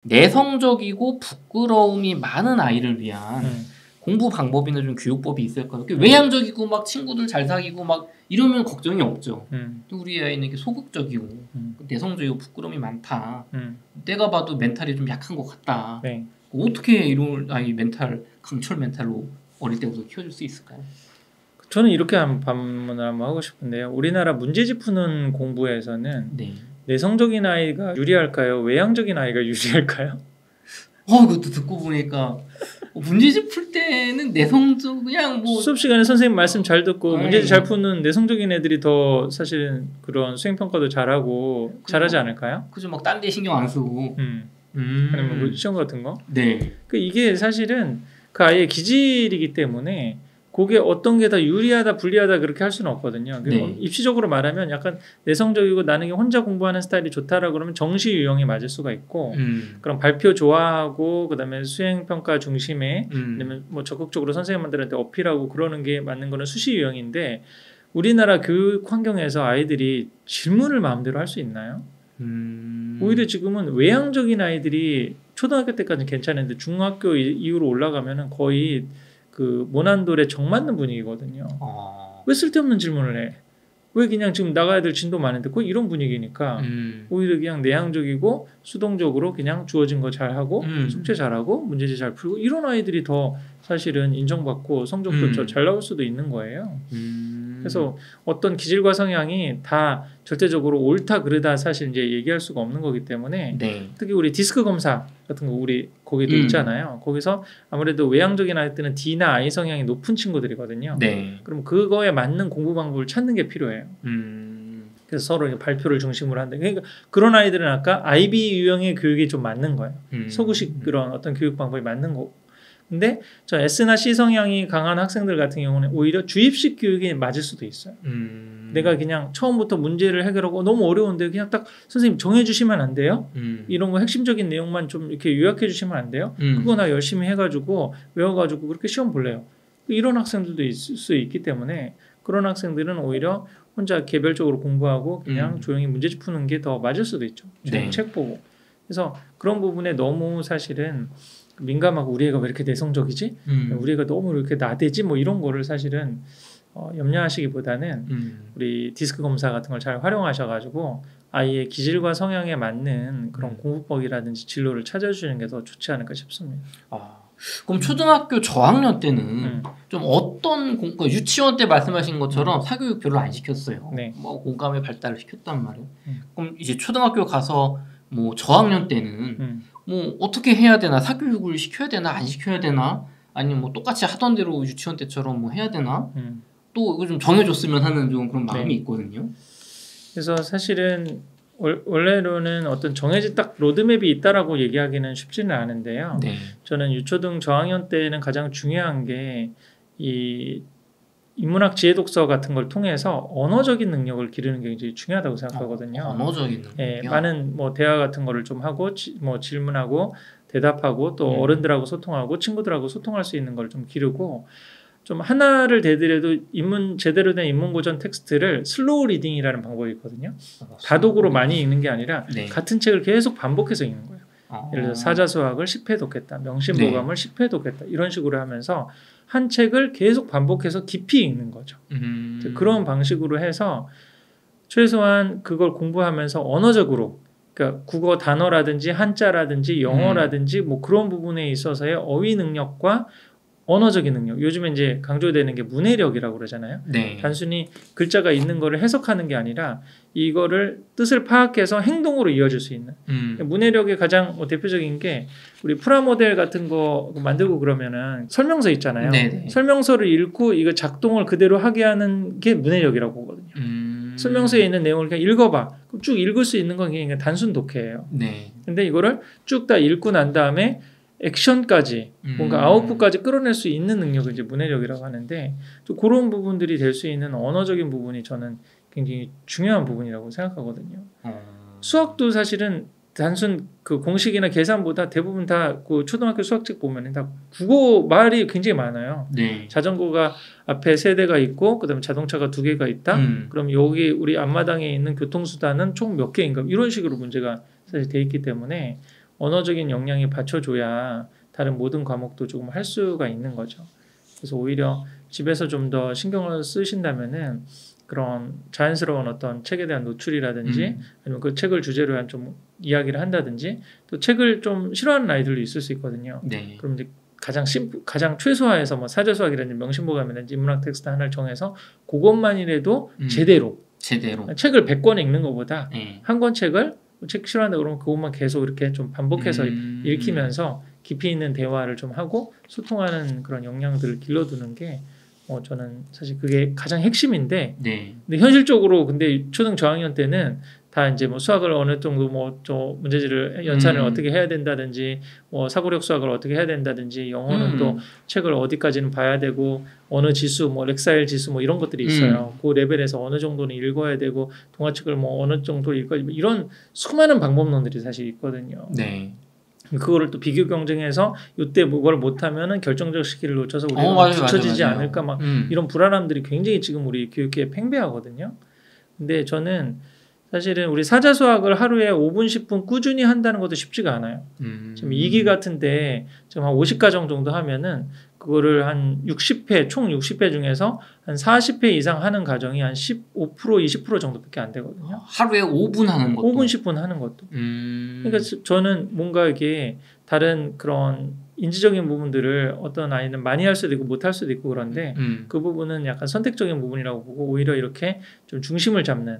내성적이고 부끄러움이 많은 아이를 위한 공부 방법이나 좀 교육법이 있을까요? 외향적이고 막 친구들 잘 사귀고 막 이러면 걱정이 없죠. 또 우리 아이는 이게 소극적이고 내성적이고 부끄러움이 많다. 내가 봐도 멘탈이 좀 약한 것 같다. 네. 어떻게 이런 아이 멘탈 강철 멘탈로 어릴 때부터 키워줄 수 있을까요? 저는 이렇게 한번 반문을 한번 하고 싶은데요. 우리나라 문제집 푸는 공부에서는 네. 내성적인 아이가 유리할까요? 외향적인 아이가 유리할까요? 그것도 듣고 보니까 문제집 풀 때는 내성적 그냥 뭐 수업 시간에 선생님 말씀 잘 듣고 네. 문제집 잘 푸는 내성적인 애들이 더 사실은 그런 수행 평가도 잘하고 잘하지 않을까요? 그죠, 막 딴 데 신경 안 쓰고. 아니면 뭐 시험 같은 거. 네. 이게 사실은 그 아이의 기질이기 때문에 그게 어떤 게 더 유리하다 불리하다 그렇게 할 수는 없거든요. 네. 입시적으로 말하면 약간 내성적이고 나는 혼자 공부하는 스타일이 좋다라고 그러면 정시 유형이 맞을 수가 있고 그럼 발표 좋아하고 그다음에 수행 평가 중심에 그다음에 뭐 적극적으로 선생님들한테 어필하고 그러는 게 맞는 거는 수시 유형인데 우리나라 교육 환경에서 아이들이 질문을 마음대로 할 수 있나요? 오히려 지금은 외향적인 아이들이 초등학교 때까지는 괜찮은데 중학교 이후로 올라가면은 거의 그 모난돌에 정맞는 분위기거든요. 왜 쓸데없는 질문을 해? 왜 그냥 지금 나가야 될 진도 많은데 거의 이런 분위기니까 오히려 그냥 내향적이고 수동적으로 그냥 주어진 거 잘하고 숙제 잘하고 문제집 잘 풀고 이런 아이들이 더 사실은 인정받고 성적도 잘 나올 수도 있는 거예요. 그래서 어떤 기질과 성향이 다 절대적으로 옳다 그르다 사실 이제 얘기할 수가 없는 거기 때문에 네. 특히 우리 디스크 검사 같은 거 우리 거기도 있잖아요. 거기서 아무래도 외향적인 아이들은 D나 I 성향이 높은 친구들이거든요. 네. 그럼 그거에 맞는 공부 방법을 찾는 게 필요해요. 그래서 서로 발표를 중심으로 한다. 그러니까 그런 아이들은 아까 IB 유형의 교육이 좀 맞는 거예요. 서구식 그런 어떤 교육 방법이 맞는 거고. 근데 저 S나 C 성향이 강한 학생들 같은 경우는 오히려 주입식 교육이 맞을 수도 있어요. 내가 그냥 처음부터 문제를 해결하고 너무 어려운데 그냥 딱 선생님 정해주시면 안 돼요? 이런 거 핵심적인 내용만 좀 이렇게 요약해 주시면 안 돼요? 그거 나 열심히 해가지고 외워가지고 그렇게 시험 볼래요. 이런 학생들도 있을 수 있기 때문에 그런 학생들은 오히려 혼자 개별적으로 공부하고 그냥 조용히 문제집 푸는 게 더 맞을 수도 있죠. 조용히 책 보고. 그래서 그런 부분에 너무 사실은 민감하고 우리 애가 왜 이렇게 내성적이지? 우리 애가 너무 이렇게 나대지? 뭐 이런 거를 사실은 염려하시기보다는 우리 디스크 검사 같은 걸 잘 활용하셔가지고 아이의 기질과 성향에 맞는 그런 공부법이라든지 진로를 찾아주시는 게 더 좋지 않을까 싶습니다. 그럼 초등학교 저학년 때는 좀 어떤 그러니까 유치원 때 말씀하신 것처럼 사교육 별로 안 시켰어요. 네. 뭐 공감의 발달을 시켰단 말이에요. 그럼 이제 초등학교 가서 뭐 저학년 때는 뭐 어떻게 해야 되나, 사교육을 시켜야 되나 안 시켜야 되나, 아니면 뭐 똑같이 하던 대로 유치원 때처럼 뭐 해야 되나, 또 이거 좀 정해줬으면 하는 좀 그런 마음이 있거든요. 그래서 사실은 원래로는 어떤 정해진 딱 로드맵이 있다라고 얘기하기는 쉽지는 않은데요. 네. 저는 유초등 저학년 때는 가장 중요한 게 이 인문학 지혜독서 같은 걸 통해서 언어적인 능력을 기르는 게 굉장히 중요하다고 생각하거든요. 언어적인 능력. 예, 많은 뭐 대화 같은 거를 좀 하고 뭐 질문하고 대답하고 또 어른들하고 소통하고 친구들하고 소통할 수 있는 걸 좀 기르고 좀 하나를 대더라도 제대로 된 인문고전 텍스트를 슬로우 리딩이라는 방법이 있거든요. 다독으로 많이 읽는 게 아니라 같은 책을 계속 반복해서 읽는 거예요. 예를 들어 사자수학을 10회 독했다. 명심보감을 10회 독했다. 이런 식으로 하면서 한 책을 계속 반복해서 깊이 읽는 거죠. 그런 방식으로 해서 최소한 그걸 공부하면서 언어적으로 그러니까 국어 단어라든지 한자라든지 영어라든지 뭐 그런 부분에 있어서의 어휘 능력과 언어적인 능력. 요즘에 이제 강조되는 게 문해력이라고 그러잖아요. 네. 단순히 글자가 있는 거를 해석하는 게 아니라 이거를 뜻을 파악해서 행동으로 이어질 수 있는. 문해력의 가장 대표적인 게 우리 프라모델 같은 거 만들고 그러면은 설명서 있잖아요. 네네. 설명서를 읽고 이거 작동을 그대로 하게 하는 게 문해력이라고 보거든요. 설명서에 있는 내용을 그냥 읽어봐. 그럼 쭉 읽을 수 있는 건 그냥 단순 독해예요. 네. 근데 이거를 쭉 다 읽고 난 다음에 액션까지 뭔가 아웃풋까지 끌어낼 수 있는 능력을 이제 문해력이라고 하는데 또 그런 부분들이 될 수 있는 언어적인 부분이 저는 굉장히 중요한 부분이라고 생각하거든요. 수학도 사실은 단순 그 공식이나 계산보다 대부분 다 그 초등학교 수학책 보면 다 국어 말이 굉장히 많아요. 네. 자전거가 앞에 3대가 있고 그다음에 자동차가 2개가 있다. 그럼 여기 우리 앞마당에 있는 교통수단은 총 몇 개인가 이런 식으로 문제가 사실 돼 있기 때문에 언어적인 역량이 받쳐줘야 다른 모든 과목도 조금 할 수가 있는 거죠. 그래서 오히려 집에서 좀 더 신경을 쓰신다면은 그런 자연스러운 어떤 책에 대한 노출이라든지 아니면 그 책을 주제로 한 좀 이야기를 한다든지 또 책을 좀 싫어하는 아이들도 있을 수 있거든요. 네. 그럼 이제 가장 최소화해서 뭐 사자수학이라든지 명심보감이라든지 인문학 텍스트 하나를 정해서 그것만이라도 제대로 책을 100권 읽는 것보다 한 권 책을 책 싫어한다 그러면 그것만 계속 이렇게 좀 반복해서 읽히면서 깊이 있는 대화를 좀 하고 소통하는 그런 역량들을 길러두는 게 저는 사실 그게 가장 핵심인데 근데 현실적으로 근데 초등 저학년 때는 다 이제 뭐 수학을 어느 정도 뭐 저 문제지를 연산을 어떻게 해야 된다든지 뭐 사고력 수학을 어떻게 해야 된다든지 영어는 또 책을 어디까지는 봐야 되고 어느 지수 뭐 렉사일 지수 뭐 이런 것들이 있어요. 그 레벨에서 어느 정도는 읽어야 되고 동화책을 뭐 어느 정도 읽어야 되고 이런 수많은 방법론들이 사실 있거든요. 네. 그거를 또 비교 경쟁해서 이때 그걸 못하면은 결정적 시기를 놓쳐서 우리가 뒤처지지 않을까 막 이런 불안함들이 굉장히 지금 우리 교육계에 팽배하거든요. 근데 저는 사실은 우리 사자수학을 하루에 5분 10분 꾸준히 한다는 것도 쉽지가 않아요. 지금 2기 같은데 지금 한 50가정 정도 하면은 그거를 한 60회 총 60회 중에서 한 40회 이상 하는 가정이 한 15% 20% 정도밖에 안 되거든요. 하루에 5분 하는 것도 5분 10분 하는 것도. 그러니까 저는 뭔가 이게 다른 그런 인지적인 부분들을 어떤 아이는 많이 할 수도 있고 못 할 수도 있고 그런데 그 부분은 약간 선택적인 부분이라고 보고 오히려 이렇게 좀 중심을 잡는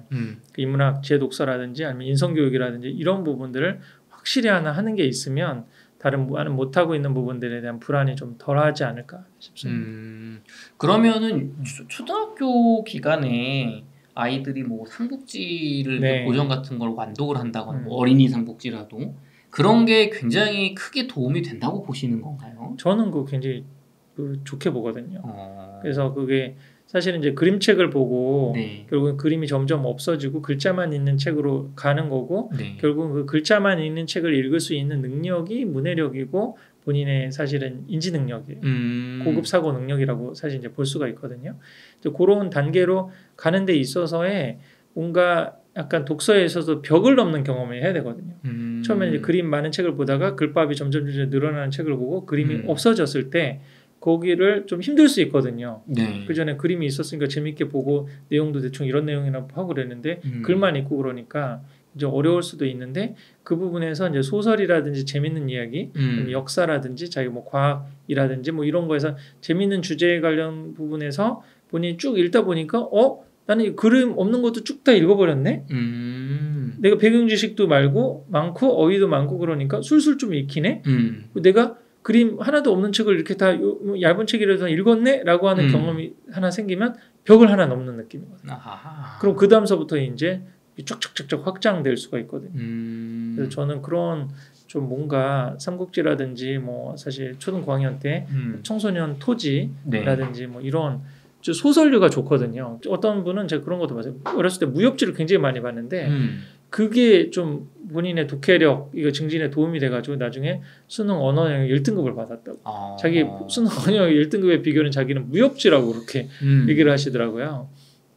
그 인문학 제 독서라든지 아니면 인성교육이라든지 이런 부분들을 확실히 하나 하는 게 있으면 다른 못하고 있는 부분들에 대한 불안이 좀 덜하지 않을까 싶습니다. 그러면은 초등학교 기간에 아이들이 뭐 삼국지를 고전 같은 걸 완독을 한다거나 뭐 어린이 삼국지라도 그런 게 굉장히 크게 도움이 된다고 보시는 건가요? 저는 그거 굉장히 좋게 보거든요. 그래서 그게 사실은 이제 그림책을 보고 결국은 그림이 점점 없어지고 글자만 있는 책으로 가는 거고 결국은 그 글자만 있는 책을 읽을 수 있는 능력이 문해력이고 본인의 사실은 인지 능력이에요. 고급 사고 능력이라고 사실 이제 볼 수가 있거든요. 그런 단계로 가는 데 있어서의 뭔가 약간 독서에 있어서 벽을 넘는 경험을 해야 되거든요. 처음에 이제 그림 많은 책을 보다가 글밥이 점점 늘어나는 책을 보고 그림이 없어졌을 때 거기를 좀 힘들 수 있거든요. 그 전에 그림이 있었으니까 재밌게 보고 내용도 대충 이런 내용이나 하고 그랬는데 글만 있고 그러니까 이제 어려울 수도 있는데 그 부분에서 이제 소설이라든지 재밌는 이야기, 역사라든지 자기 뭐 과학이라든지 뭐 이런 거에서 재밌는 주제에 관련 부분에서 본인이 쭉 읽다 보니까 나는 그림 없는 것도 쭉 다 읽어버렸네. 내가 배경 지식도 많고 어휘도 많고 그러니까 술술 좀 읽히네. 내가 그림 하나도 없는 책을 이렇게 다 얇은 책이라도 읽었네라고 하는 경험이 하나 생기면 벽을 하나 넘는 느낌이거든요. 그럼 그 다음서부터 이제 쫙쫙쫙쫙 확장될 수가 있거든요. 그래서 저는 그런 좀 뭔가 삼국지라든지 뭐 사실 초등 고학년 때 청소년 토지라든지 뭐 이런 소설류가 좋거든요. 어떤 분은 제가 그런 것도 봤어요. 어렸을 때 무협지를 굉장히 많이 봤는데 그게 좀 본인의 독해력 이거 증진에 도움이 돼가지고 나중에 수능 언어 영역 1등급을 받았다고. 자기 수능 언어 영역 1등급의 비결은 자기는 무협지라고 그렇게 얘기를 하시더라고요.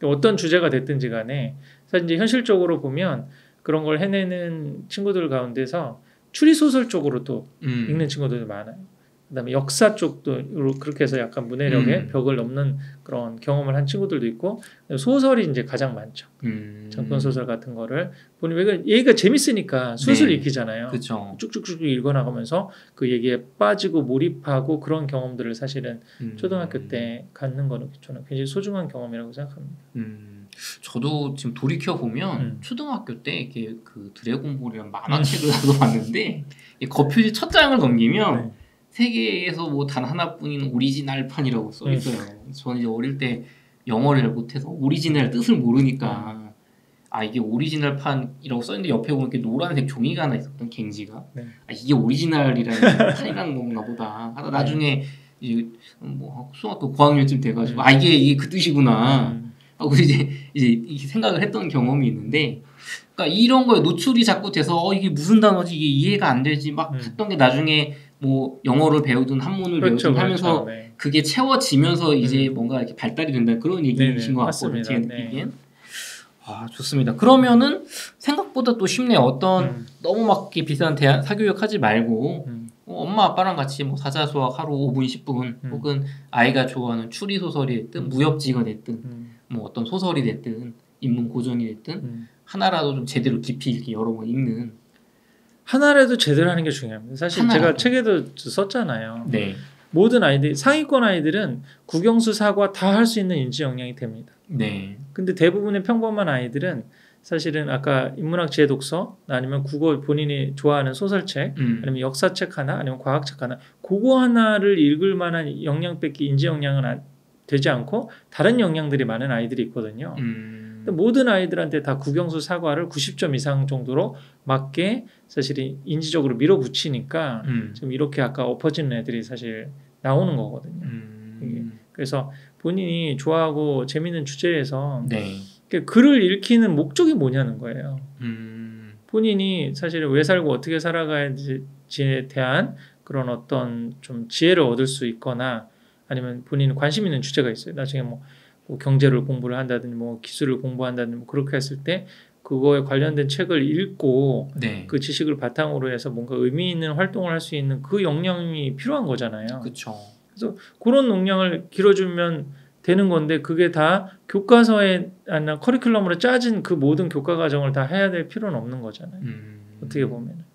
어떤 주제가 됐든지 간에 사실 이제 현실적으로 보면 그런 걸 해내는 친구들 가운데서 추리소설 쪽으로 또 읽는 친구들도 많아요. 그다음에 역사 쪽도 그렇게 해서 약간 문해력의 벽을 넘는 그런 경험을 한 친구들도 있고 소설이 이제 가장 많죠. 장편 소설 같은 거를 보니 얘기가 재밌으니까 술술 읽히잖아요. 그쵸. 쭉쭉쭉 읽어나가면서 그 얘기에 빠지고 몰입하고 그런 경험들을 사실은 초등학교 때 갖는 거는 저는 굉장히 소중한 경험이라고 생각합니다. 저도 지금 돌이켜 보면 초등학교 때 이게 그 드래곤볼이라는 만화책을 나도 봤는데 겉표지 첫 장을 넘기면 세계에서 뭐 단 하나뿐인 오리지널판이라고 써 있어요. 저는 이제 어릴 때 영어를 잘 못해서 오리지널 뜻을 모르니까 이게 오리지널판이라고 써 있는데 옆에 보면 이렇게 노란색 종이가 하나 있었던 갱지가 이게 오리지널이라는 판이라는 건가 보다 하다 나중에 이제 뭐 중학교 고학년쯤 돼가지고 이게 그 뜻이구나 하고 이제 생각을 했던 경험이 있는데. 그러니까 이런 거에 노출이 자꾸 돼서 이게 무슨 단어지 이게 이해가 안 되지 막 했던 게 나중에 뭐 영어를 배우든 한문을 배우든 하면서 그게 채워지면서 이제 뭔가 이렇게 발달이 된다는 그런 얘기이신 것 같거든요. 제 느끼기엔. 좋습니다. 그러면은 생각보다 생각보다 또 쉽네요. 너무 막 비싼 사교육 하지 말고 엄마 아빠랑 같이 뭐 사자수학 하루 5분 10분 혹은 아이가 좋아하는 추리 소설이 됐든 무협지가 됐든 뭐 어떤 소설이 됐든 인문 고전이 됐든 하나라도 좀 제대로 깊이 있게 여러 번 읽는 하나라도 제대로 하는 게 중요합니다. 사실 제가 책에도 썼잖아요. 네. 모든 아이들 상위권 아이들은 국영수 사과 다 할 수 있는 인지 역량이 됩니다. 네. 근데 대부분의 평범한 아이들은 사실은 아까 인문학 지혜 독서 아니면 국어 본인이 좋아하는 소설책 아니면 역사책 하나 아니면 과학책 하나 그거 하나를 읽을 만한 역량밖에 인지 역량은 되지 않고 다른 역량들이 많은 아이들이 있거든요. 모든 아이들한테 다 국영수 사과를 90점 이상 정도로 맞게 사실 인지적으로 밀어붙이니까 지금 이렇게 아까 엎어지는 애들이 사실 나오는 거거든요. 그래서 본인이 좋아하고 재밌는 주제에서 네. 글을 읽히는 목적이 뭐냐는 거예요. 본인이 사실 왜 살고 어떻게 살아가야지에 대한 그런 어떤 좀 지혜를 얻을 수 있거나 아니면 본인이 관심 있는 주제가 있어요. 나중에 뭐 경제를 공부를 한다든지 뭐 기술을 공부한다든지 뭐 그렇게 했을 때 그거에 관련된 책을 읽고 네. 그 지식을 바탕으로 해서 뭔가 의미 있는 활동을 할 수 있는 그 역량이 필요한 거잖아요. 그렇죠. 그래서 그런 역량을 길어주면 되는 건데 그게 다 교과서에 아니면 커리큘럼으로 짜진 그 모든 교과 과정을 다 해야 될 필요는 없는 거잖아요. 어떻게 보면.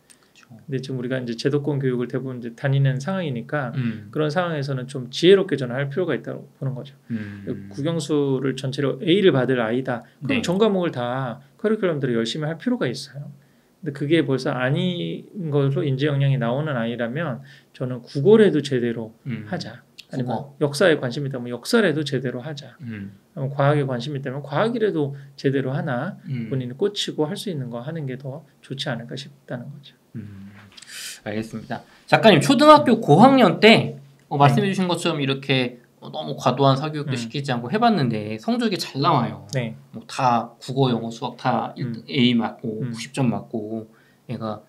근데 지금 우리가 이제 제도권 교육을 대부분 이제 다니는 상황이니까 그런 상황에서는 좀 지혜롭게 전할 필요가 있다고 보는 거죠. 국영수를 전체로 A를 받을 아이다. 그럼 네. 전 과목을 다 커리큘럼대로 열심히 할 필요가 있어요. 근데 그게 벌써 아닌 것으로 인지 역량이 나오는 아이라면 저는 국어라도 제대로 하자. 아니면 역사에 관심이 있다면 역사라도 제대로 하자. 아니면 과학에 관심이 있다면 과학이라도 제대로 하나 본인이 꽂히고 할 수 있는 거 하는 게 더 좋지 않을까 싶다는 거죠. 알겠습니다. 작가님 초등학교 고학년 때 말씀해 주신 것처럼 이렇게 너무 과도한 사교육도 시키지 않고 해봤는데 성적이 잘 나와요. 네. 뭐 다 국어, 영어, 수학 다 A 맞고 90점 맞고 얘가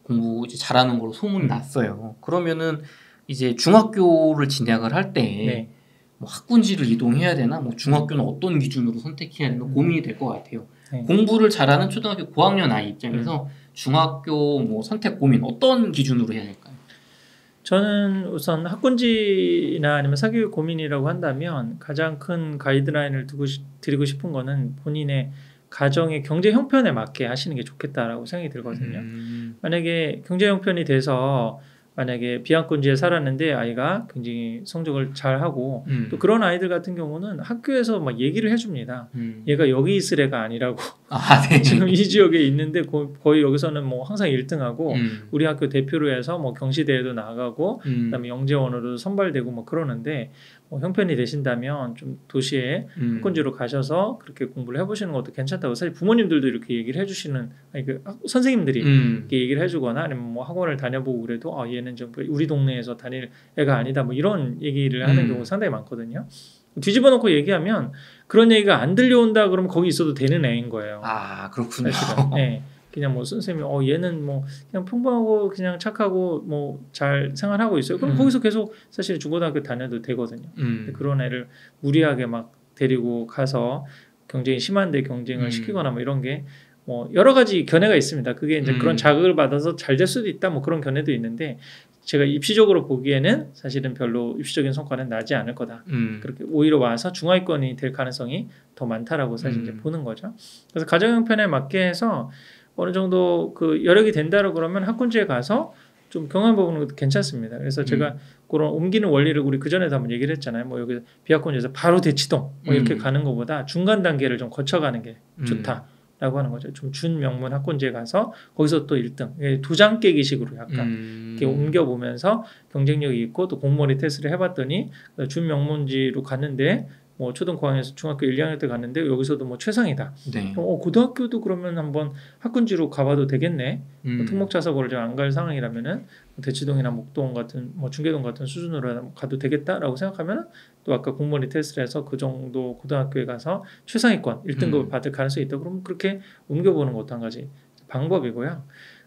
공부 이제 잘하는 걸로 소문이 났어요. 그러면은 이제 중학교를 진학을 할 때 네. 뭐 학군지를 이동해야 되나 뭐 중학교는 어떤 기준으로 선택해야 되나 고민이 될 것 같아요. 네. 공부를 잘하는 초등학교 고학년 아이 입장에서 중학교 뭐 선택 고민 어떤 기준으로 해야 될까요? 저는 우선 학군지나 아니면 사교육 고민이라고 한다면 가장 큰 가이드라인을 드리고 싶은 거는 본인의 가정의 경제 형편에 맞게 하시는 게 좋겠다라고 생각이 들거든요. 만약에 경제 형편이 돼서 만약에 비학군지에 살았는데 아이가 굉장히 성적을 잘하고 또 그런 아이들 같은 경우는 학교에서 막 얘기를 해줍니다. 얘가 여기 있을 애가 아니라고. 네. 지금 이 지역에 있는데 거의 여기서는 뭐 항상 1등하고 우리 학교 대표로 해서 뭐 경시대회도 나가고 그다음에 영재원으로 선발되고 뭐 그러는데 뭐 형편이 되신다면 좀 도시에 학군지로 가셔서 그렇게 공부를 해보시는 것도 괜찮다고. 사실 부모님들도 이렇게 얘기를 해주시는 선생님들이 이렇게 얘기를 해주거나 아니면 뭐 학원을 다녀보고 그래도 얘는 좀 우리 동네에서 다닐 애가 아니다 뭐 이런 얘기를 하는 경우가 상당히 많거든요. 뒤집어 놓고 얘기하면 그런 얘기가 안 들려온다 그러면 거기 있어도 되는 애인 거예요. 그렇군요. 네. 그냥 뭐 선생님이 얘는 뭐 그냥 평범하고 그냥 착하고 뭐 잘 생활하고 있어요. 그럼 거기서 계속 사실 중고등학교 다녀도 되거든요. 근데 그런 애를 무리하게 막 데리고 가서 경쟁이 심한데 경쟁을 시키거나 뭐 이런 게 뭐 여러 가지 견해가 있습니다. 그게 이제 그런 자극을 받아서 잘 될 수도 있다 뭐 그런 견해도 있는데 제가 입시적으로 보기에는 사실은 별로 입시적인 성과는 나지 않을 거다. 그렇게 오히려 와서 중하위권이 될 가능성이 더 많다라고 사실 이제 보는 거죠. 그래서 가정 형편에 맞게 해서 어느 정도 그 여력이 된다고 그러면 학군지에 가서 좀 경험해보는 것도 괜찮습니다. 그래서 제가 그런 옮기는 원리를 우리 그 전에도 한번 얘기를 했잖아요. 뭐 여기 비학군지에서 바로 대치동 뭐 이렇게 가는 것보다 중간 단계를 좀 거쳐가는 게 좋다라고 하는 거죠. 좀 준명문 학군지에 가서 거기서 또 1등 도장 깨기식으로 약간 이렇게 옮겨보면서 경쟁력이 있고 또 공무원이 테스트를 해봤더니 준명문지로 갔는데 뭐 초등 고학년에서 중학교 1, 2학년 때 갔는데 여기서도 뭐 최상이다. 네. 고등학교도 그러면 한번 학군지로 가봐도 되겠네. 뭐 특목자사고를 좀 안 갈 상황이라면은 대치동이나 목동 같은 뭐 중계동 같은 수준으로 가도 되겠다라고 생각하면은 또 아까 공무원이 테스트를 해서 그 정도 고등학교에 가서 최상위권 1등급을 받을 가능성이 있다. 그러면 그렇게 옮겨보는 것도 한 가지 방법이고요.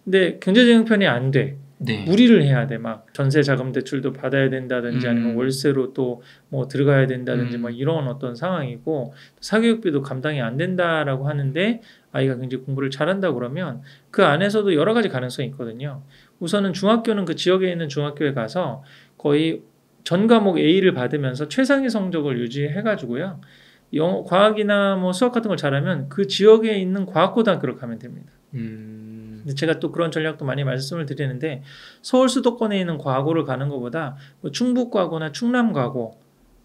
근데 경제적 형편이 안 돼. 네. 무리를 해야 돼. 막 전세 자금 대출도 받아야 된다든지 아니면 월세로 또 뭐 들어가야 된다든지 막 이런 어떤 상황이고 사교육비도 감당이 안 된다라고 하는데 아이가 굉장히 공부를 잘한다 그러면 그 안에서도 여러 가지 가능성이 있거든요. 우선은 중학교는 그 지역에 있는 중학교에 가서 거의 전 과목 A를 받으면서 최상위 성적을 유지해가지고요. 영어, 과학이나 뭐 수학 같은 걸 잘하면 그 지역에 있는 과학고등학교를 가면 됩니다. 제가 또 그런 전략도 많이 말씀을 드리는데 서울 수도권에 있는 과고를 가는 것보다 뭐 충북과고나 충남과고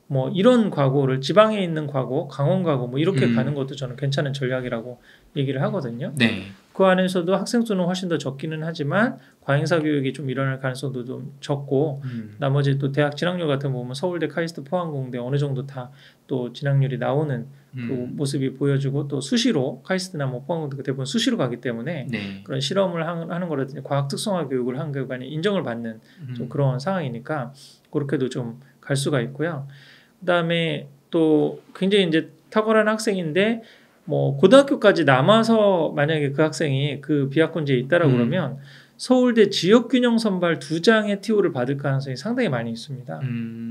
뭐 이런 과고를 지방에 있는 과고, 강원과고 뭐 이렇게 가는 것도 저는 괜찮은 전략이라고 얘기를 하거든요. 네. 그 안에서도 학생 수는 훨씬 더 적기는 하지만 과잉사 교육이 좀 일어날 가능성도 좀 적고 나머지 또 대학 진학률 같은 거 보면 서울대, 카이스트, 포항공대 어느 정도 다 또 진학률이 나오는 그 모습이 보여지고 또 수시로 카이스트나 뭐 포항공대 대부분 수시로 가기 때문에 네. 그런 실험을 하는 거라든지 과학 특성화 교육을 한 교육관이 인정을 받는 좀 그런 상황이니까 그렇게도 좀 갈 수가 있고요. 그다음에 또 굉장히 이제 탁월한 학생인데 뭐 고등학교까지 남아서 만약에 그 학생이 그 비학군지에 있다라고 그러면 서울대 지역균형 선발 2장의 TO를 받을 가능성이 상당히 많이 있습니다.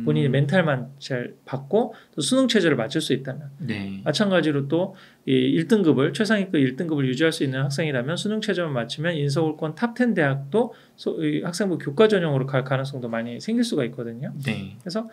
본인이 멘탈만 잘 받고 또 수능 체제를 맞출 수 있다면 네. 마찬가지로 또 이 1등급을 최상위급 1등급을 유지할 수 있는 학생이라면 수능 체제만 맞추면 인서울권 탑10 대학도 학생부 교과 전형으로 갈 가능성도 많이 생길 수가 있거든요. 네. 그래서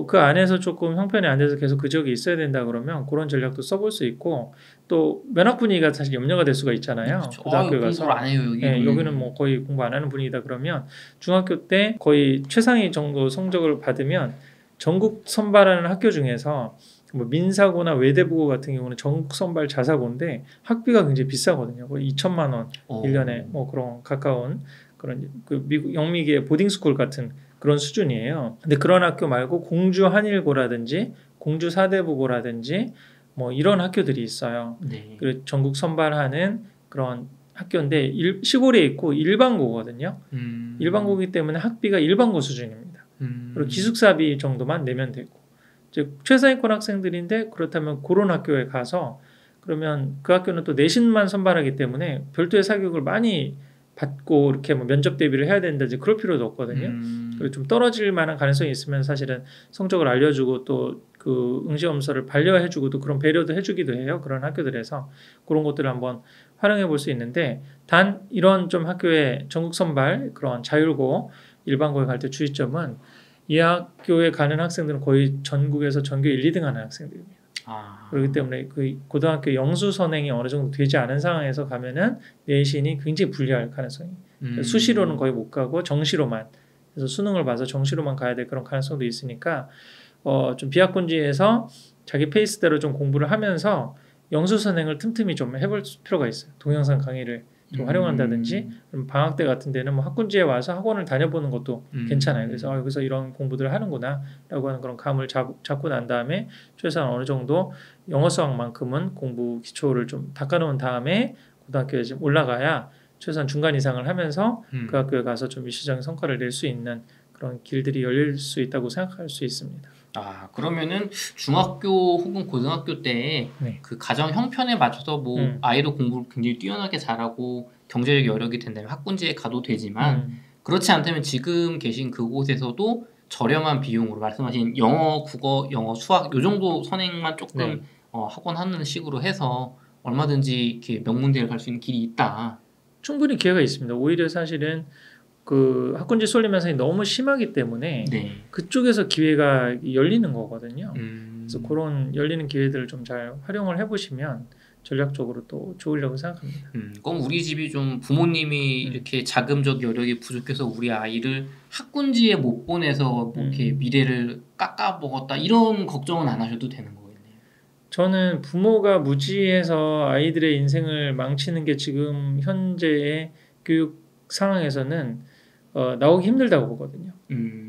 그 안에서 조금 형편이 안 돼서 계속 그 지역에 있어야 된다 그러면 그런 전략도 써볼 수 있고 또 면학 분위기가 사실 염려가 될 수가 있잖아요. 그렇죠. 고등학교 가서 공부를 안 해요 여기. 네, 여기는 뭐 거의 공부 안 하는 분위기다 그러면 중학교 때 거의 최상위 정도 성적을 받으면 전국 선발하는 학교 중에서 뭐 민사고나 외대부고 같은 경우는 전국 선발 자사고인데 학비가 굉장히 비싸거든요. 거의 2천만 원 1년에 뭐 그런 가까운 그런 그 미국 영미계 보딩스쿨 같은 그런 수준이에요. 근데 그런 학교 말고 공주 한일고라든지 공주 사대부고라든지 뭐 이런 학교들이 있어요. 네. 그리고 전국 선발하는 그런 학교인데 시골에 있고 일반고거든요. 일반고이기 때문에 학비가 일반고 수준입니다. 그리고 기숙사비 정도만 내면 되고 즉 최상위권 학생들인데 그렇다면 그런 학교에 가서 그러면 그 학교는 또 내신만 선발하기 때문에 별도의 사교육을 많이 받고 이렇게 뭐 면접 대비를 해야 된다든지 그럴 필요도 없거든요. 그리고 좀 떨어질 만한 가능성이 있으면 사실은 성적을 알려주고 또 그 응시검사를 반려해주고 또 그런 배려도 해주기도 해요. 그런 학교들에서 그런 것들을 한번 활용해 볼 수 있는데 단 이런 좀 학교의 전국 선발 그런 자율고 일반고에 갈 때 주의점은 이 학교에 가는 학생들은 거의 전국에서 전교 1, 2등 하는 학생들입니다. 그렇기 때문에 그 고등학교 영수 선행이 어느 정도 되지 않은 상황에서 가면은 내신이 굉장히 불리할 가능성이 수시로는 거의 못 가고 정시로만 그래서 수능을 봐서 정시로만 가야 될 그런 가능성도 있으니까 좀 비학군지에서 자기 페이스대로 좀 공부를 하면서 영수 선행을 틈틈이 좀 해볼 필요가 있어요. 동영상 강의를 좀 활용한다든지 방학 때 같은 데는 뭐 학군지에 와서 학원을 다녀보는 것도 괜찮아요. 그래서 여기서 이런 공부들을 하는구나 라고 하는 그런 감을 잡고 난 다음에 최소한 어느 정도 영어 수학만큼은 공부 기초를 좀 닦아놓은 다음에 고등학교에 좀 올라가야 최소한 중간 이상을 하면서 그 학교에 가서 좀 일시적인 성과를 낼 수 있는 그런 길들이 열릴 수 있다고 생각할 수 있습니다. 그러면은 중학교 혹은 고등학교 때 그 가정 형편에 맞춰서 뭐 아이도 공부를 굉장히 뛰어나게 잘하고 경제적 여력이 된다면 학군지에 가도 되지만 그렇지 않다면 지금 계신 그곳에서도 저렴한 비용으로 말씀하신 영어, 국어, 영어, 수학 요 정도 선행만 조금 학원 하는 식으로 해서 얼마든지 이렇게 명문대를 갈 수 있는 길이 있다. 충분히 기회가 있습니다. 오히려 사실은 그 학군지 쏠림 현상이 너무 심하기 때문에 그쪽에서 기회가 열리는 거거든요. 그래서 그런 열리는 기회들을 좀 잘 활용을 해보시면 전략적으로 또 좋으려고 생각합니다. 그럼 우리 집이 좀 부모님이 이렇게 자금적 여력이 부족해서 우리 아이를 학군지에 못 보내서 뭐 이렇게 미래를 깎아 먹었다 이런 걱정은 안 하셔도 되는 거겠네요. 저는 부모가 무지해서 아이들의 인생을 망치는 게 지금 현재의 교육 상황에서는 나오기 힘들다고 보거든요.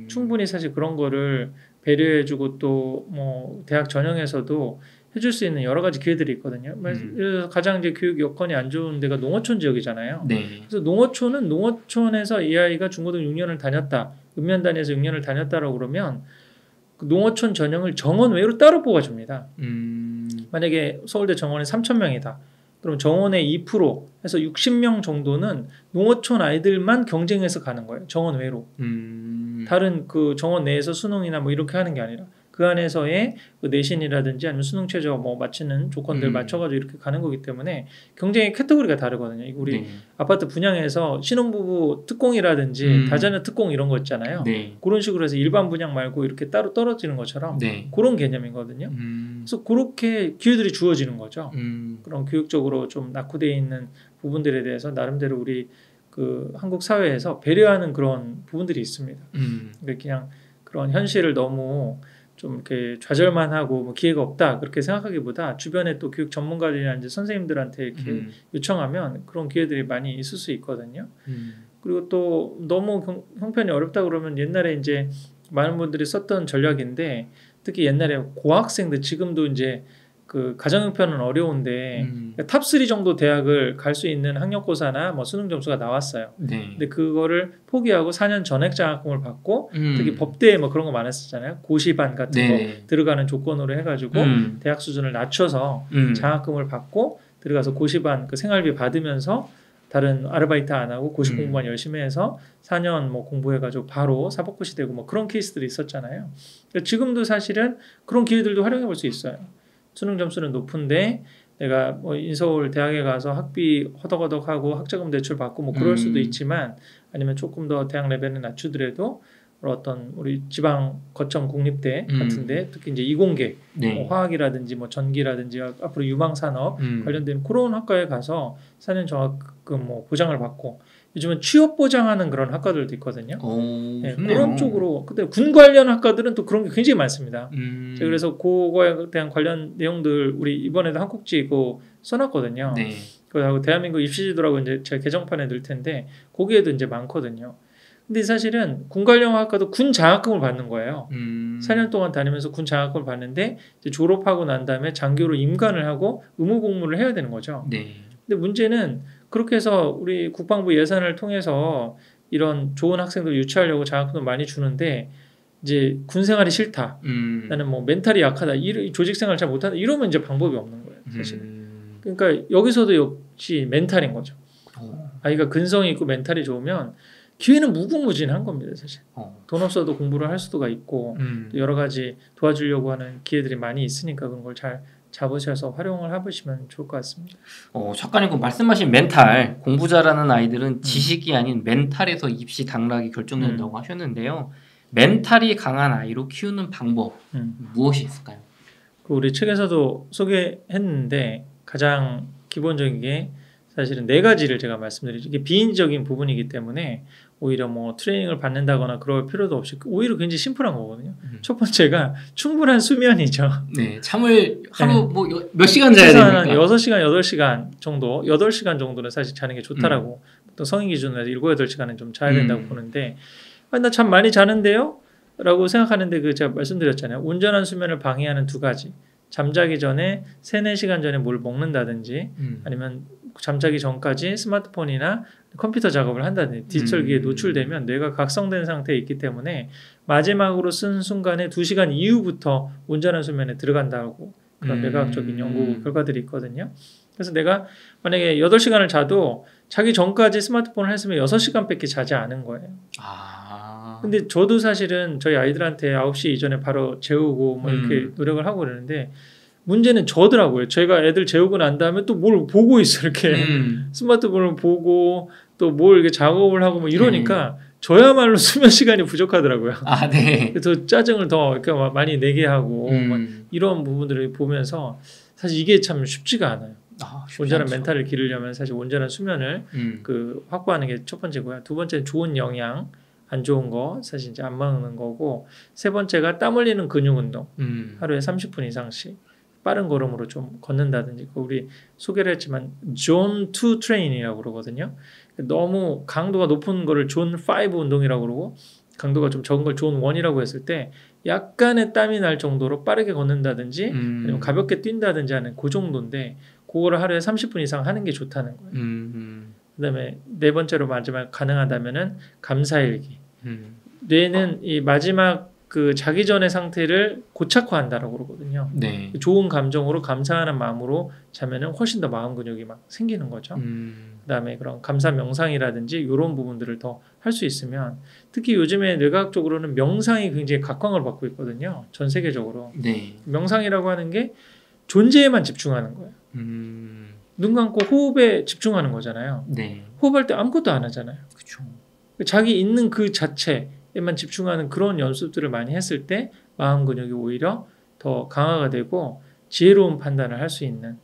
충분히 사실 그런 거를 배려해주고 또 뭐 대학 전형에서도 해줄 수 있는 여러 가지 기회들이 있거든요. 그래서 가장 이제 교육 여건이 안 좋은 데가 농어촌 지역이잖아요. 그래서 농어촌은 농어촌에서 이 아이가 중고등 6년을 다녔다, 읍면단위에서 6년을 다녔다라고 그러면 그 농어촌 전형을 정원 외로 따로 뽑아줍니다. 만약에 서울대 정원이 3,000명이다. 그럼 정원의 2% 해서 60명 정도는 농어촌 아이들만 경쟁해서 가는 거예요. 정원 외로. 다른 그 정원 내에서 수능이나 뭐 이렇게 하는 게 아니라 그 안에서의 그 내신이라든지 아니면 수능 최저 뭐 맞추는 조건들 맞춰가지고 이렇게 가는 거기 때문에 경쟁의 카테고리가 다르거든요. 우리 네. 아파트 분양에서 신혼부부 특공이라든지 다자녀 특공 이런 거 있잖아요. 네. 그런 식으로 해서 일반 분양 말고 이렇게 따로 떨어지는 것처럼 네. 그런 개념이거든요. 그래서 그렇게 기회들이 주어지는 거죠. 그런 교육적으로 좀 낙후되어 있는 부분들에 대해서 나름대로 우리 그 한국 사회에서 배려하는 그런 부분들이 있습니다. 그러니까 그냥 그런 현실을 너무 좀 이렇게 좌절만 하고 뭐 기회가 없다 그렇게 생각하기보다 주변에 또 교육 전문가들이나 이제 선생님들한테 이렇게 요청하면 그런 기회들이 많이 있을 수 있거든요. 그리고 또 너무 형편이 어렵다 그러면 옛날에 이제 많은 분들이 썼던 전략인데 특히 옛날에 고학생들 지금도 이제 그 가정 형편은 어려운데 탑3 정도 대학을 갈 수 있는 학력고사나 뭐 수능 점수가 나왔어요. 네. 근데 그거를 포기하고 4년 전액 장학금을 받고 특히 법대에 뭐 그런 거 많았었잖아요. 고시반 같은 네. 거 들어가는 조건으로 해가지고 대학 수준을 낮춰서 장학금을 받고 들어가서 고시반 그 생활비 받으면서 다른 아르바이트 안 하고 고시 공부만 열심히 해서 4년 뭐 공부해가지고 바로 사법고시 되고 뭐 그런 케이스들이 있었잖아요. 지금도 사실은 그런 기회들도 활용해 볼 수 있어요. 수능 점수는 높은데 내가 뭐 인서울 대학에 가서 학비 허덕허덕하고 학자금 대출 받고 뭐 그럴 수도 있지만 아니면 조금 더 대학 레벨을 낮추더라도 어떤 우리 지방 거점 공립대 같은데 특히 이제 이공계 네. 뭐 화학이라든지 뭐 전기라든지 앞으로 유망산업 관련된 그런 학과에 가서 4년 장학금 뭐 보장을 받고 요즘은 취업 보장하는 그런 학과들도 있거든요. 네, 그런 쪽으로 근데 군 관련 학과들은 또 그런 게 굉장히 많습니다. 제가 그래서 그거에 대한 관련 내용들 우리 이번에도 한국지 그 써놨거든요. 네. 그하고 대한민국 입시지도라고 이제 제가 개정판에 넣을 텐데 거기에도 이제 많거든요. 근데 사실은 군 관련 학과도 군 장학금을 받는 거예요. 4년 동안 다니면서 군 장학금을 받는데 이제 졸업하고 난 다음에 장교로 임관을 하고 의무 복무를 해야 되는 거죠. 네. 근데 문제는 그렇게 해서 우리 국방부 예산을 통해서 이런 좋은 학생들 유치하려고 장학금을 많이 주는데 이제 군 생활이 싫다. 나는 뭐 멘탈이 약하다. 조직 생활 잘 못한다. 이러면 이제 방법이 없는 거예요. 사실. 그러니까 여기서도 역시 멘탈인 거죠. 아이가 근성이 있고 멘탈이 좋으면 기회는 무궁무진한 겁니다. 사실. 돈 없어도 공부를 할 수가 있고 또 여러 가지 도와주려고 하는 기회들이 많이 있으니까 그런 걸 잘 잡으셔서 활용을 해보시면 좋을 것 같습니다. 작가님 그 말씀하신 멘탈 공부 잘하는 아이들은 지식이 아닌 멘탈에서 입시 당락이 결정된다고 하셨는데요. 멘탈이 강한 아이로 키우는 방법 무엇이 있을까요? 우리 책에서도 소개했는데 가장 기본적인 게 사실은 4가지를 제가 말씀드리죠. 이게 비인적인 부분이기 때문에 오히려 뭐 트레이닝을 받는다거나 그럴 필요도 없이 오히려 굉장히 심플한 거거든요. 첫 번째가 충분한 수면이죠. 네, 잠을 하루 뭐 몇 시간 자야 됩니까? 6시간, 8시간 정도, 8시간 정도는 사실 자는 게 좋다라고 또 성인 기준으로 7, 8시간은 좀 자야 된다고 보는데 나 잠 많이 자는데요? 라고 생각하는데 제가 말씀드렸잖아요. 온전한 수면을 방해하는 2가지. 잠자기 전에 3, 4시간 전에 뭘 먹는다든지 아니면 잠자기 전까지 스마트폰이나 컴퓨터 작업을 한다든지 디지털기에 노출되면 뇌가 각성된 상태에 있기 때문에 마지막으로 쓴 순간에 2시간 이후부터 온전한 수면에 들어간다고 그런 뇌과학적인 연구 결과들이 있거든요. 그래서 내가 만약에 8시간을 자도 자기 전까지 스마트폰을 했으면 6시간밖에 자지 않은 거예요. 근데 저도 사실은 저희 아이들한테 9시 이전에 바로 재우고 뭐 이렇게 노력을 하고 그러는데 문제는 저더라고요. 제가 애들 재우고 난 다음에 또 뭘 보고 있어 이렇게 스마트폰을 보고 또 뭘 이렇게 작업을 하고 뭐 이러니까 저야말로 수면 시간이 부족하더라고요. 네. 그래서 짜증을 더 이렇게 많이 내게 하고 뭐 이런 부분들을 보면서 사실 이게 참 쉽지가 않아요. 온전한 멘탈을 기르려면 사실 온전한 수면을 확보하는 게 첫 번째고요. 2번째는 좋은 영양. 안 좋은 거 사실 이제 안 먹는 거고 3번째가 땀 흘리는 근육 운동 하루에 30분 이상씩 빠른 걸음으로 좀 걷는다든지 우리 소개를 했지만 존 2 트레인이라고 그러거든요. 너무 강도가 높은 거를 존 5 운동이라고 그러고 강도가 좀 적은 걸 존 1이라고 했을 때 약간의 땀이 날 정도로 빠르게 걷는다든지 아니면 가볍게 뛴다든지 하는 그 정도인데 그거를 하루에 30분 이상 하는 게 좋다는 거예요. 그다음에 4번째로 마지막 가능하다면은 감사일기. 뇌는 이 마지막 그 자기 전의 상태를 고착화한다라고 그러거든요. 네. 좋은 감정으로 감사하는 마음으로 자면은 훨씬 더 마음 근육이 막 생기는 거죠. 그다음에 그런 감사 명상이라든지 이런 부분들을 더 할 수 있으면 특히 요즘에 뇌과학적으로는 명상이 굉장히 각광을 받고 있거든요. 전 세계적으로. 네. 명상이라고 하는 게 존재에만 집중하는 거예요. 눈 감고 호흡에 집중하는 거잖아요. 네. 호흡할 때 아무것도 안 하잖아요. 그렇죠. 자기 있는 그 자체에만 집중하는 그런 연습들을 많이 했을 때 마음 근육이 오히려 더 강화가 되고 지혜로운 판단을 할 수 있는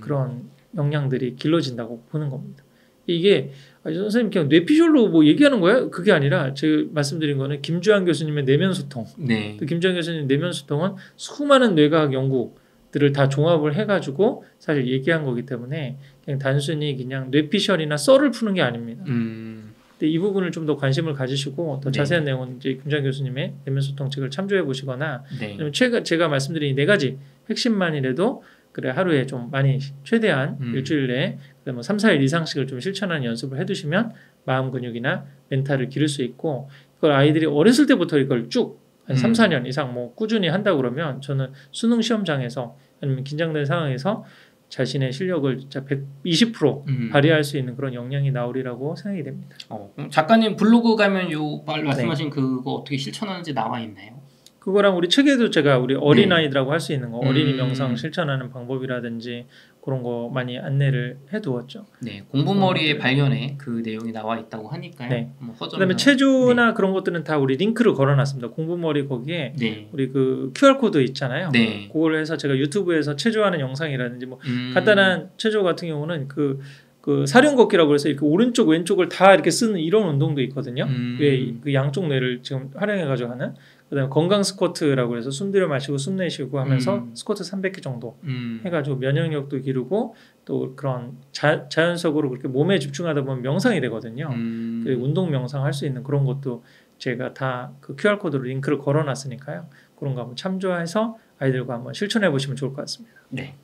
그런 역량들이 길러진다고 보는 겁니다. 이게 선생님 그냥 뇌피셜로 뭐 얘기하는 거예요? 그게 아니라 제가 말씀드린 거는 김주환 교수님의 내면소통. 네. 그 김주환 교수님 내면소통은 수많은 뇌과학 연구들을 다 종합을 해가지고 사실 얘기한 거기 때문에 그냥 단순히 그냥 뇌피셜이나 썰을 푸는 게 아닙니다. 근데 이 부분을 좀 더 관심을 가지시고 더 자세한 내용은 이제 김주환 교수님의 내면소통 책을 참조해 보시거나 아니면 제가 말씀드린 이 4가지 핵심만이라도 그래 하루에 좀 많이 최대한 일주일 내에 뭐 3, 4일 이상씩을 좀 실천하는 연습을 해두시면 마음 근육이나 멘탈을 기를 수 있고 그걸 아이들이 어렸을 때부터 이걸 쭉 한 3, 4년 이상 뭐 꾸준히 한다 그러면 저는 수능 시험장에서 아니면 긴장된 상황에서 자신의 실력을 120% 발휘할 수 있는 그런 역량이 나오리라고 생각이 됩니다. 그럼 작가님 블로그 가면 요 말씀하신 그거 어떻게 실천하는지 나와 있나요? 그거랑 우리 책에도 제가 우리 어린아이들하고 할 수 있는 거 어린이 명상 실천하는 방법이라든지 그런 거 많이 안내를 해두었죠. 네, 공부머리의 발견에 그 내용이 나와 있다고 하니까요. 네. 그다음에 체조나 그런 것들은 다 우리 링크를 걸어놨습니다. 공부머리 거기에 우리 그 QR 코드 있잖아요. 그걸 해서 제가 유튜브에서 체조하는 영상이라든지 뭐 간단한 체조 같은 경우는 그 사륜 걷기라고 해서 이렇게 오른쪽 왼쪽을 다 이렇게 쓰는 이런 운동도 있거든요. 그 양쪽 뇌를 지금 활용해가지고 하는. 그다음에 건강 스쿼트라고 해서 숨 들여 마시고 숨 내쉬고 하면서 스쿼트 300개 정도 해가지고 면역력도 기르고 또 그런 자연적으로 그렇게 몸에 집중하다 보면 명상이 되거든요. 운동 명상 할 수 있는 그런 것도 제가 다 그 QR 코드로 링크를 걸어놨으니까요. 그런 거 한번 참조해서 아이들과 한번 실천해 보시면 좋을 것 같습니다. 네.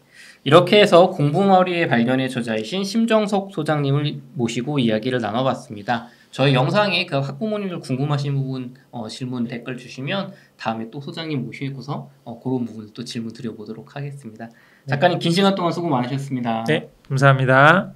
이렇게 해서 공부머리의 발견의 저자이신 심정석 소장님을 모시고 이야기를 나눠봤습니다. 저희 영상에 그 학부모님들 궁금하신 부분 질문 댓글 주시면 다음에 또 소장님 모시고서 그런 부분을 또 질문 드려보도록 하겠습니다. 작가님 긴 시간 동안 수고 많으셨습니다. 네, 감사합니다.